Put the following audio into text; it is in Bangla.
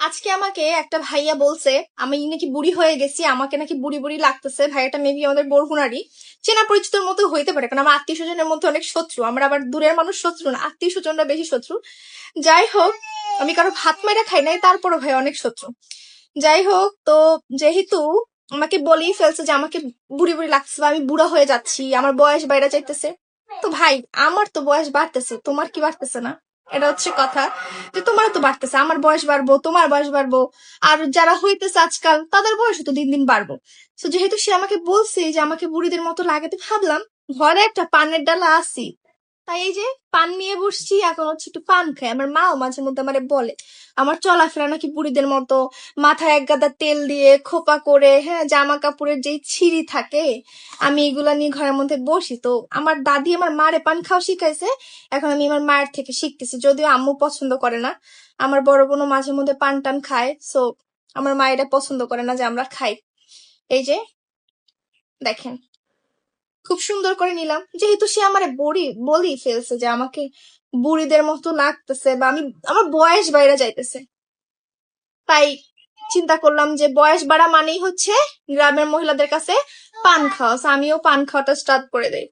আজকে আমাকে একটা ভাইয়া বলছে আমি নাকি বুড়ি হয়ে গেছি, আমাকে নাকি বুড়ি বুড়ি লাগতেছে। ভাইয়াটা মেবি আমাদের বরহুনারই, চেনা পরিচিতর মতো হইতে পারে, কারণ আমার আত্মীয় স্বজনের মধ্যে অনেক শত্রু। আমরা আবার দূরের মানুষ শত্রু না, আত্মীয় স্বজনরা বেশি শত্রু। যাই হোক, আমি কারো ভাত মেরে খাই নাই, তারপরও ভাই অনেক শত্রু। যাই হোক, তো যেহেতু আমাকে বলেই ফেলছে যে আমাকে বুড়ি বুড়ি লাগতেছে বা আমি বুড়া হয়ে যাচ্ছি, আমার বয়স বাইরে চাইতেছে, তো ভাই আমার তো বয়স বাড়তেছে, তোমার কি বাড়তেছে না? এটা হচ্ছে কথা, যে তোমার তো বাড়তেছে, আমার বয়স বাড়বো, তোমার বয়স বাড়বো, আর যারা হইতেছে আজকাল তাদের বয়স তো দিন দিন বাড়বো। তো যেহেতু সে আমাকে বলছে যে আমাকে বুড়িদের মতো লাগে, তো ভাবলাম ঘরে একটা পানের ডালা আছি, তাই এই যে পান নিয়ে বসছি, এখন হচ্ছে একটু পান খাই। আমার মাও মাঝে মধ্যে আমারে বলে আমার চলাফেরা নাকি বুড়িদের মতো, মাথায় এক গাদা তেল দিয়ে খোপা করে, হ্যাঁ, জামা কাপড়ের যেই ছিঁড়ি থাকে, আমি এগুলা নিয়ে ঘরের মধ্যে বসি। তো আমার দাদি আমার মারে পান খাওয়া শিখাইছে, এখন আমি আমার মায়ের থেকে শিখতেছি, যদিও আম্মু পছন্দ করে না। আমার বড় বোনও মাঝে মধ্যে পান টান খায়, সো আমার মা এটা পছন্দ করে না যে আমরা খাই। এই যে দেখেন, খুব সুন্দর করে নিলাম, যেহেতু সে আমারে বলি ফেলছে যে আমাকে বুড়িদের মতো লাগতেছে বা আমি আমার বয়স বাইরে যাইতেছে, তাই চিন্তা করলাম যে বয়স বাড়া মানেই হচ্ছে গ্রামের মহিলাদের কাছে পান খাওয়া। So আমিও পান খাওয়াটা স্টার্ট করে দেই।